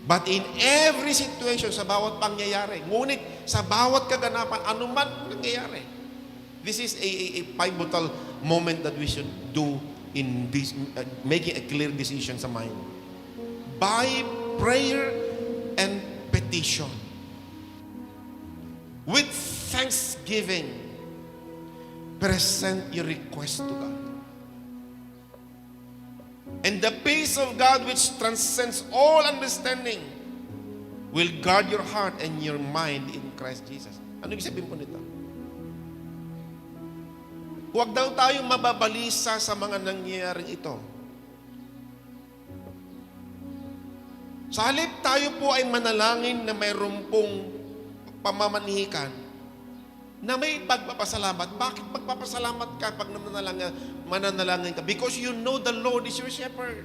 But in every situation, sa bawat pangyayari, ngunit sa bawat kaganapan, anuman nangyayari. This is a pivotal moment that we should do in this, making a clear decision sa mind. By prayer and petition, with thanksgiving, present your request to God. And the peace of God which transcends all understanding will guard your heart and your mind in Christ Jesus. Ano ibig sabihin po nito? Huwag daw tayong mababalisa sa mga nangyayaring ito. Sa halip tayo po ay manalangin na mayroon pong pamamanhikan na may pagpapasalamat. Bakit magpapasalamat ka pag mananalangin ka? Because you know the Lord is your shepherd.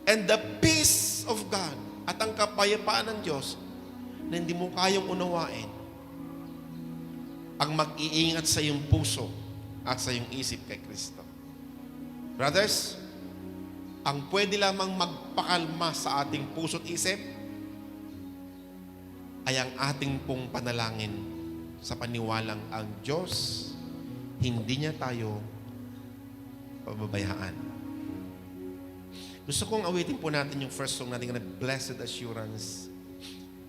And the peace of God at ang kapayapaan ng Diyos na hindi mo kayang unawain ang mag-iingat sa iyong puso at sa iyong isip kay Kristo. Brothers, ang pwede lamang magpakalma sa ating puso't isip ay ang ating pong panalangin sa paniwalang ang Diyos, hindi niya tayo pababayaan. Gusto kong awitin po natin yung first song natin na Blessed Assurance,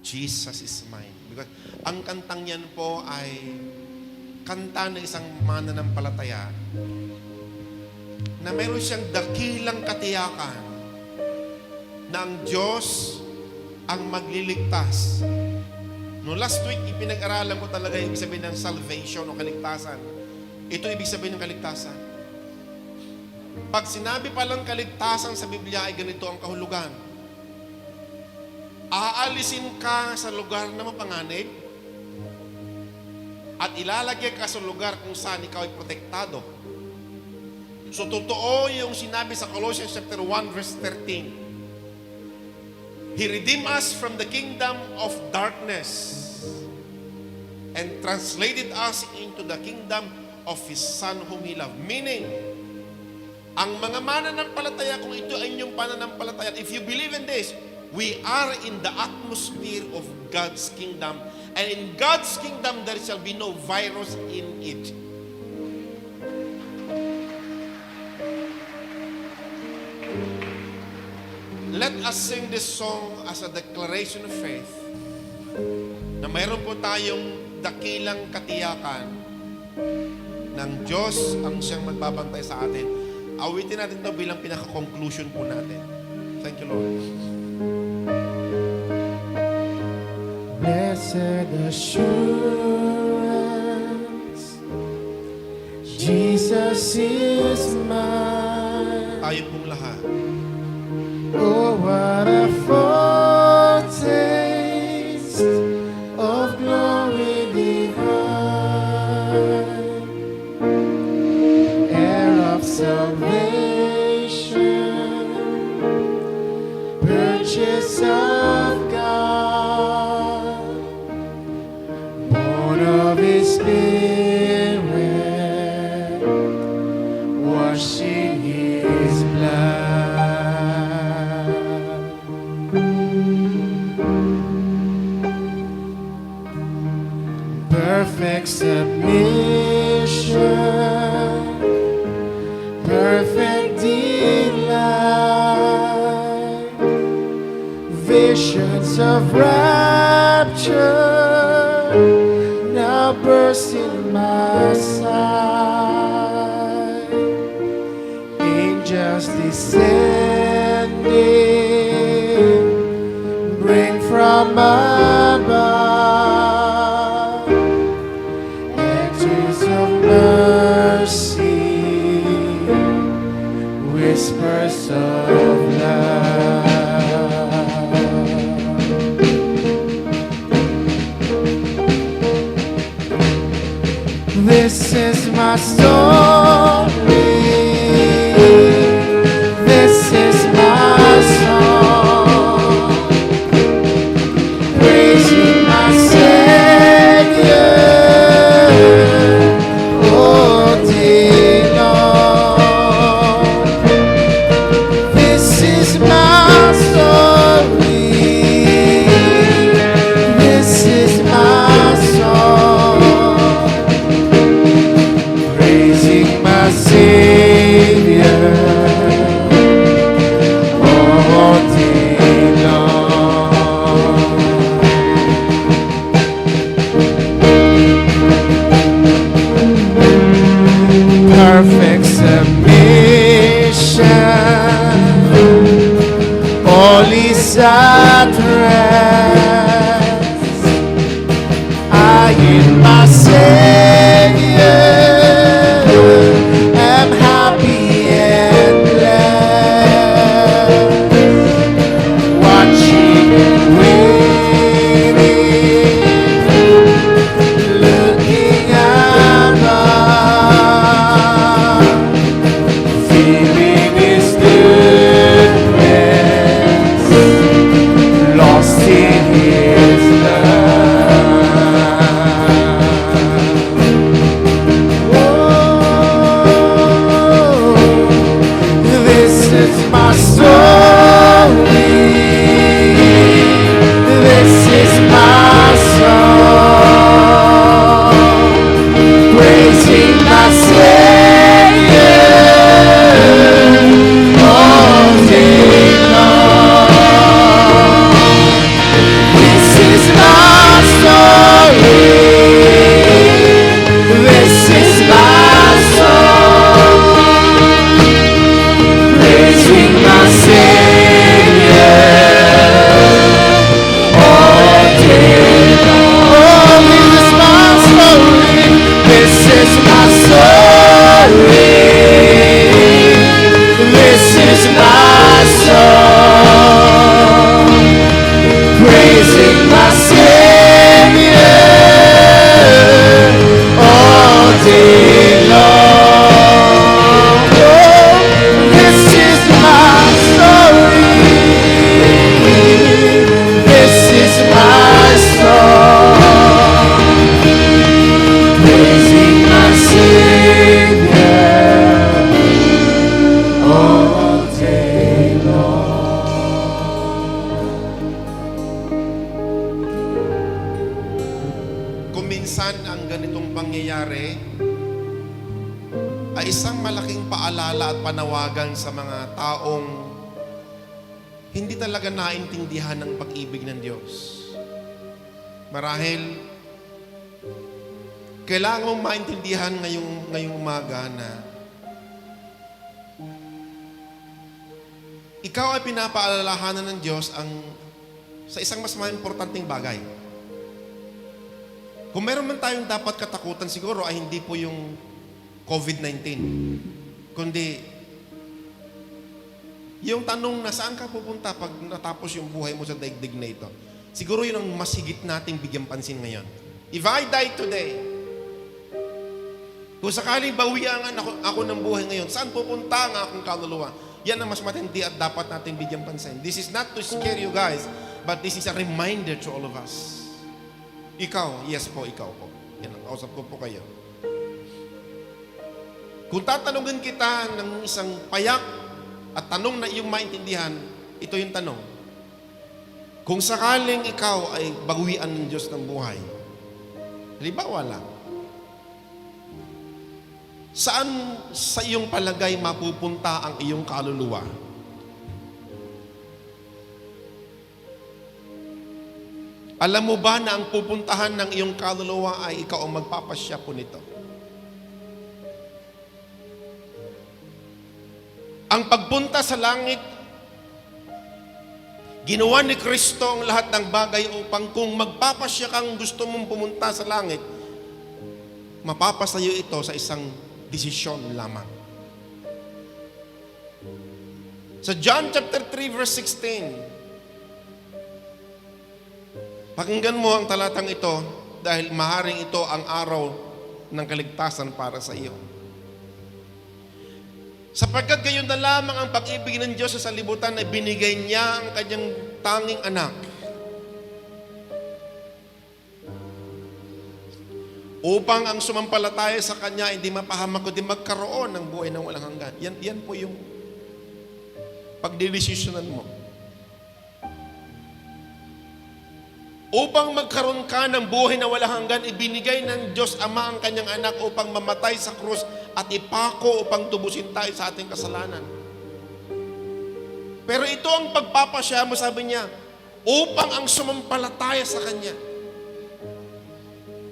Jesus is mine. Because ang kantang yan po ay kanta ng isang mananampalataya na meron siyang dakilang katiyakan na ang Diyos ang magliligtas. No, last week, ipinag-aralan ko talaga ibig sabihin ng salvation o kaligtasan. Ito ibig sabihin ng kaligtasan. Pag sinabi palang kaligtasan sa Biblia ay ganito ang kahulugan. Aalisin ka sa lugar na mapanganib at ilalagay ka sa lugar kung saan ikaw ay protektado. So, totoo yung sinabi sa Colossians chapter 1, verse 13. He redeemed us from the kingdom of darkness and translated us into the kingdom of His Son whom He loved. Meaning, ang mga mananampalataya, kung ito ay inyong pananampalataya, if you believe in this, we are in the atmosphere of God's kingdom. And in God's kingdom, there shall be no virus in it. Let us sing this song as a declaration of faith na mayroon po tayong dakilang katiyakan ng Diyos ang siyang magbabantay sa atin. Awitin natin ito bilang pinaka-conclusion po natin. Thank you, Lord. Blessed assurance, Jesus is mine. Tayo pong lahat. Oh, what a foretaste of glory divine, heir of salvation, purchase of God, born of His Spirit, washed in His blood. Perfect submission, perfect delight, visions of rapture now burst in my sight. Angels descending, bring from above mercy, whispers of love. is at rest. I in my Savior am happy and glad, watching and waiting, looking above, feeling His goodness, lost in His love. Oh, this is my story. This is my song, praising my Savior all day long. This is my story. This is my song, praising my Savior all day long. Oh, this is my story. This is my story. This is my song, praising my Savior all day long. Oh, this is my story. This is my song, praising my Savior all day long. Kung minsan ang ganitong pangyayari ay isang malaking paalala at panawagan sa mga taong hindi talaga naintindihan ng pag-ibig ng Diyos. Marahil, kailangan mong maintindihan ngayong umaga na ikaw ay pinapaalalahanan ng Diyos sa isang mas importanteng bagay. Kung meron man tayong dapat katakutan siguro ay hindi po yung COVID-19, kundi yung tanong na saan ka pupunta pag natapos yung buhay mo sa daigdig na ito. Siguro yun ang mas higit nating bigyan pansin ngayon. If I die today, kung sakaling bawian ako ng buhay ngayon, saan pupunta ang aking kaluluwa? Yan ang mas matindi at dapat natin bigyan pansin. This is not to scare you guys, but this is a reminder to all of us. Ikaw, yes po, ikaw po. Yan ang kausap ko po kayo. Kung tatanungin kita ng isang payak at tanong na iyong maintindihan, ito yung tanong. Kung sakaling ikaw ay baguhian ng Diyos ng buhay, halimbawa lang, saan sa iyong palagay mapupunta ang iyong kaluluwa? Alam mo ba na ang pupuntahan ng iyong kaluluwa ay ikaw ang magpapasya po nito? Ang pagpunta sa langit, ginawa ni Kristo ang lahat ng bagay upang kung magpapasya kang gusto mong pumunta sa langit, mapapasayo ito sa isang desisyon lamang. Sa John chapter 3 verse 16, pakinggan mo ang talatang ito dahil maaaring ito ang araw ng kaligtasan para sa iyo. Sapagkat gayon na lamang ang pag-ibig ng Diyos sa sanlibutan na binigay niya ang kanyang tanging anak upang ang sumampalataya sa Kanya hindi mapahamak kundi magkaroon ng buhay ng walang hanggan. Yan po yung pagdidesisyonan mo. Upang magkaroon ka ng buhay na walang hanggan, ibinigay ng Diyos Ama ang Kanyang anak upang mamatay sa krus at ipako upang tubusin tayo sa ating kasalanan. Pero ito ang pagpapasya mo, sabi niya, upang ang sumampalataya sa Kanya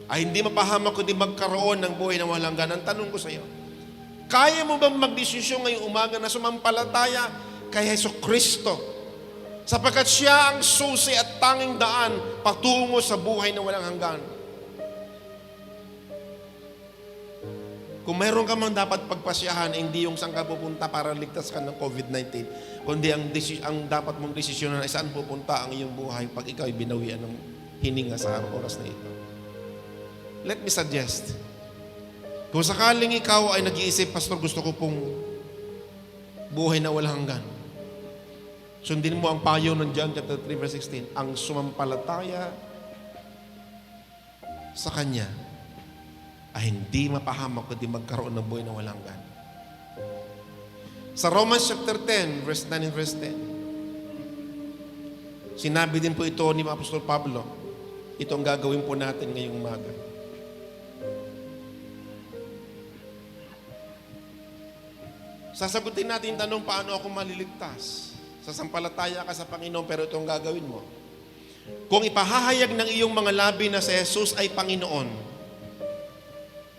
ay hindi mapahamak kundi magkaroon ng buhay na walang hanggan. Ang tanong ko sa iyo, kaya mo bang magdesisyon ngayong umaga na sumampalataya kay Jesucristo sapagkat siya ang susi at tanging daan patungo sa buhay na walang hanggan. Kung mayroon ka man dapat pagpasyahan, hindi yung saan ka pupunta para ligtas ka ng COVID-19, kundi ang dapat mong desisyonan ay saan pupunta ang iyong buhay pag ikaw ay binawian ng hininga sa oras na ito. Let me suggest, kung sakaling ikaw ay nag-iisip, Pastor, gusto ko pong buhay na walang hanggan, sundin mo ang payo ng John chapter 3 verse 16, ang sumampalataya sa Kanya ay hindi mapahamak kundi magkaroon ng buhay na walang hanggan. Sa Romans chapter 10 verse 9 and verse 10, sinabi din po ito ni Apostol Pablo. Ito ang gagawin po natin ngayong umaga. Sasagutin natin yung tanong, paano ako maliligtas? Sasampalataya ka sa Panginoon, pero ito ang gagawin mo. Kung ipahahayag ng iyong mga labi na si Jesus ay Panginoon,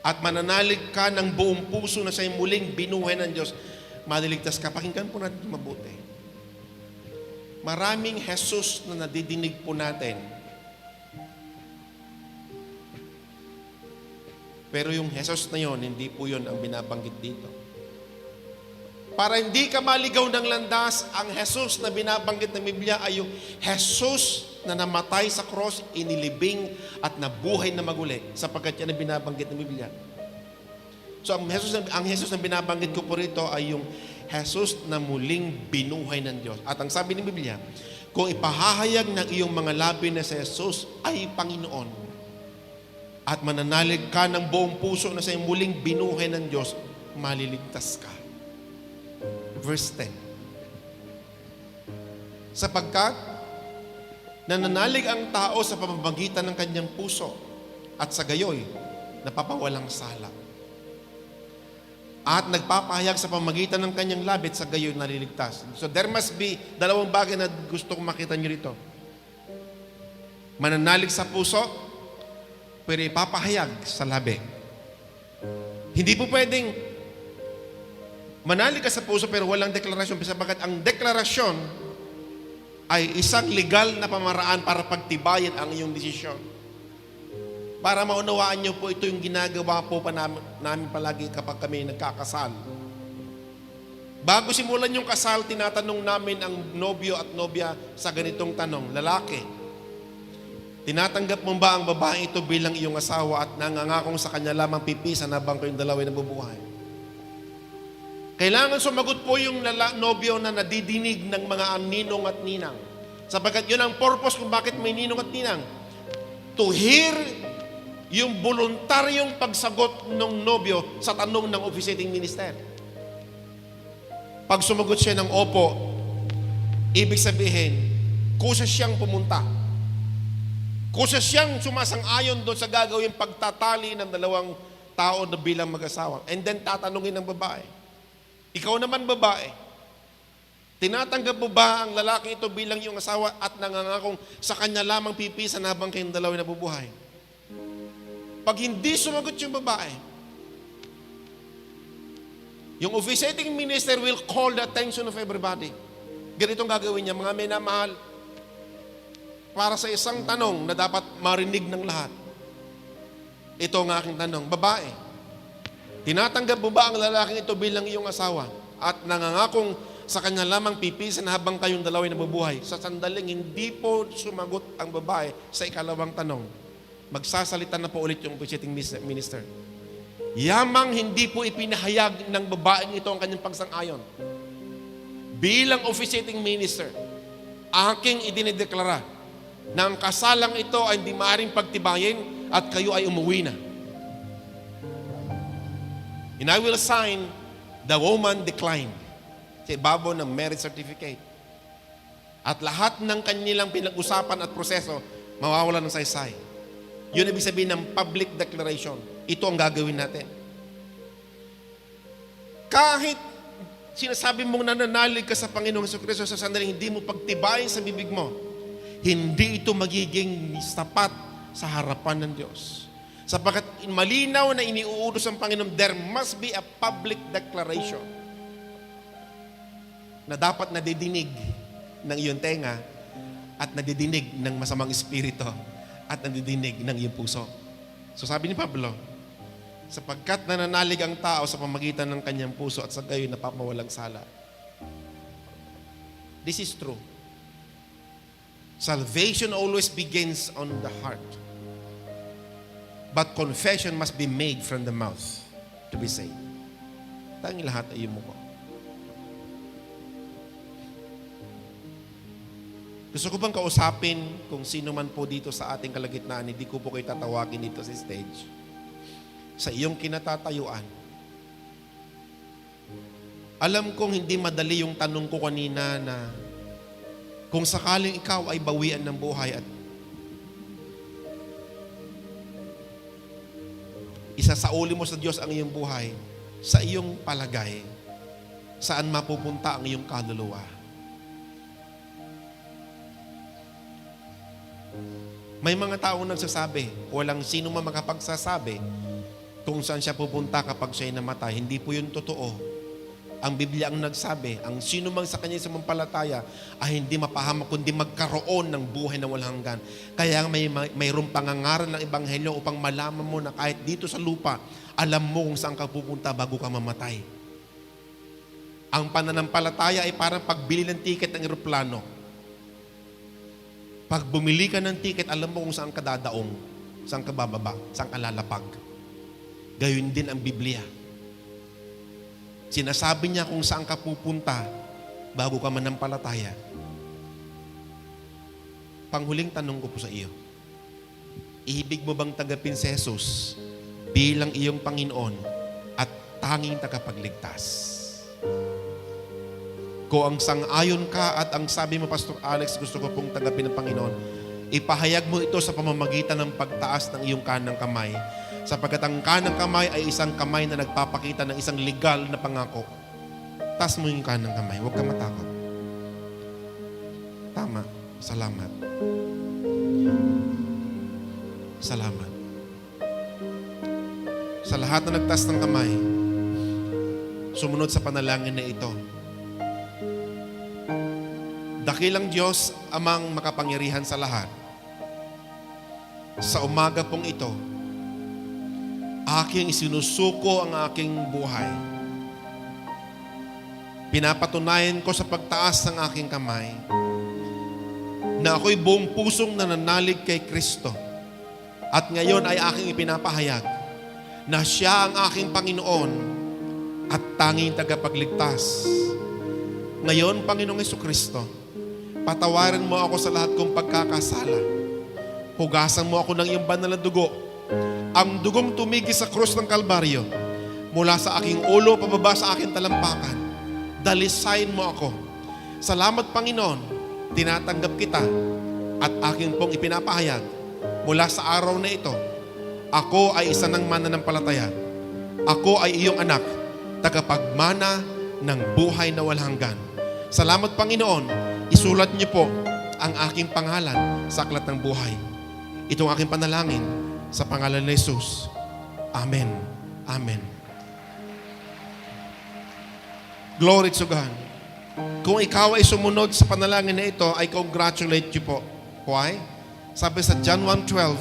at mananalig ka ng buong puso na siya'y muling binuhay ng Diyos, maliligtas ka. Pakinggan po natin mabuti. Maraming Jesus na nadidinig po natin. Pero yung Jesus na yon, hindi po yon ang binabanggit dito. Para hindi ka maligaw ng landas, ang Jesus na binabanggit ng Biblia ay yung Jesus na namatay sa cross, inilibing at nabuhay na maguli, sapagkat yan ang binabanggit ng Biblia. So ang Jesus na binabanggit ko po rito ay yung Jesus na muling binuhay ng Diyos. At ang sabi ng Biblia, kung ipahahayag ng iyong mga labi na si Jesus ay Panginoon at mananalig ka ng buong puso na sa muling binuhay ng Diyos, maliligtas ka. Verse 10. Sapagkat nananalig ang tao sa pamamagitan ng kanyang puso at sa gayoy napapawalang sala. At nagpapahayag sa pamamagitan ng kanyang labit sa gayoy naliligtas. So there must be dalawang bagay na gusto kong makita nyo rito. Mananalig sa puso, pero ipapahayag sa labi. Hindi po pwedeng manalig ka sa puso pero walang deklarasyon, sapagkat ang deklarasyon ay isang legal na pamaraan para pagtibayin ang iyong desisyon. Para maunawaan niyo po, ito yung ginagawa po pa namin palagi kapag kami nagkakasal. Bago simulan yung kasal, tinatanong namin ang nobyo at nobya sa ganitong tanong. Lalaki, tinatanggap mo ba ang babae ito bilang iyong asawa at nangangakong sa kanya lamang pipisan habang kayong dalawa ay nabubuhay? Kailangan sumagot po yung nobyo na nadidinig ng mga ninong at ninang. Sapagkat yun ang purpose kung bakit may ninong at ninang. To hear yung voluntaryong pagsagot ng nobyo sa tanong ng officiating minister. Pag sumagot siya ng opo, ibig sabihin, kusa siyang pumunta. Kusa siyang sumasang-ayon doon sa gagawin pagtatali ng dalawang tao na bilang mag-asawa. And then tatanungin ng babae, ikaw naman babae, tinatanggap mo ba ang lalaki ito bilang iyong asawa at nangangakong sa kanya lamang pipisan habang kayong dalawa nabubuhay? Pag hindi sumagot yung babae, yung officiating minister will call the attention of everybody. Ganitong gagawin niya, mga minamahal, para sa isang tanong na dapat marinig ng lahat. Ito ang aking tanong, babae, tinatanggap mo ba ang lalaking ito bilang iyong asawa at nangangakong sa kanya lamang pipisan habang kayong dalawa'y nabubuhay? Sa sandaling hindi po sumagot ang babae sa ikalawang tanong, magsasalita na po ulit yung officiating minister. Yamang hindi po ipinahayag ng babaeng ito ang kanyang pagsang-ayon. Bilang officiating minister, aking idinideklara na ang kasalang ito ay hindi maaaring pagtibayin at kayo ay umuwi na. And I will sign, the woman declined. Sa ibabaw ng marriage certificate. At lahat ng kanilang pinag-usapan at proseso, mawawala ng saysay. Yun ibig sabihin ng public declaration. Ito ang gagawin natin. Kahit sinasabi mong nananalig ka sa Panginoong Jesucristo sa sandaling hindi mo pagtibayin sa bibig mo, hindi ito magiging sapat sa harapan ng Diyos. Sapagkat malinaw na iniuutos ang Panginoon, there must be a public declaration na dapat nadidinig ng iyong tenga at nadidinig ng masamang espiritu at nadidinig ng iyong puso. So sabi ni Pablo, sapagkat nananalig ang tao sa pamagitan ng kanyang puso at sa gayon napapawalang sala. This is true. Salvation always begins on the heart. But confession must be made from the mouth to be saved. Tanging lahat ay mo ko. Gusto ko bang kausapin kung sino man po dito sa ating kalagitnaan, hindi ko po kayo tatawagin dito sa stage. Sa iyong kinatatayuan. Alam kong hindi madali yung tanong ko kanina na kung sakaling ikaw ay bawian ng buhay at isasauli mo sa Diyos ang iyong buhay, sa iyong palagay, saan mapupunta ang iyong kaluluwa? May mga taong nagsasabi, walang sino man makapagsasabi kung saan siya pupunta kapag siya'y namatay. Hindi po yun totoo. Ang Biblia ang nagsabi, ang sino man sa kanya sumampalataya ay hindi mapahamak kundi magkaroon ng buhay na walang hanggan. Kaya mayroong pangangaral ng Ebanghelyo upang malaman mo na kahit dito sa lupa, alam mo kung saan ka pupunta bago ka mamatay. Ang pananampalataya ay parang pagbili ng tiket ng eroplano. Pag bumili ka ng tiket, alam mo kung saan ka dadaong, saan ka bababa, saan ka lalapag. Gayon din ang Biblia. Sinasabi niya kung saan ka pupunta bago ka manampalataya. Panghuling tanong ko po sa iyo, ibig mo bang tanggapin si Jesus bilang iyong Panginoon at tanging tagapagligtas? Kung ang sang-ayon ka at ang sabi mo, Pastor Alex, gusto ko pong tanggapin ng Panginoon, ipahayag mo ito sa pamamagitan ng pagtaas ng iyong kanang kamay, sapagkat ang kanang kamay ay isang kamay na nagpapakita ng isang legal na pangako. Taas mo yung kanang kamay, huwag ka matakot. Tama. Salamat. Salamat. Sa lahat na nagtaas ng kamay, sumunod sa panalangin na ito. Dakilang Diyos, amang makapangyarihan sa lahat. Sa umaga pong ito, aking isinusuko ang aking buhay. Pinapatunayan ko sa pagtaas ng aking kamay na ako'y buong pusong nananalig kay Kristo. At ngayon ay aking ipinapahayag na siya ang aking Panginoon at tanging tagapagligtas. Ngayon, Panginoong Jesucristo, patawarin mo ako sa lahat kong pagkakasala. Hugasan mo ako ng iyong banal na dugo. Ang dugong tumigi sa krus ng Kalbaryo, mula sa aking ulo pababa sa aking talampakan. Dalisayin mo ako. Salamat, Panginoon, tinatanggap kita at aking pong ipinapahayag mula sa araw na ito. Ako ay isa ng mananampalataya. Ako ay iyong anak, tagapagmana ng buhay na walang hanggan. Salamat, Panginoon. Isulat niyo po ang aking pangalan sa aklat ng buhay. Itong aking panalangin sa pangalan ni Jesus. Amen. Amen. Glory to God. Kung ikaw ay sumunod sa panalangin na ito, I congratulate you po. Why? Sabi sa John 1:12,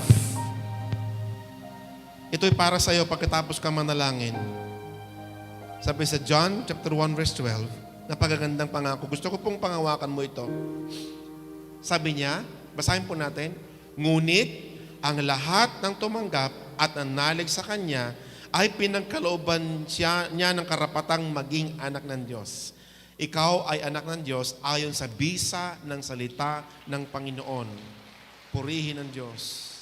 ito'y para sa iyo pagkatapos ka manalangin. Sabi sa John chapter 1 verse 12, napakagandang pangako. Gusto ko pong pangawakan mo ito. Sabi niya, basahin po natin, ngunit ang lahat ng tumanggap at nanalig sa Kanya ay pinagkalooban niya ng karapatang maging anak ng Diyos. Ikaw ay anak ng Diyos ayon sa bisa ng salita ng Panginoon. Purihin ang Diyos.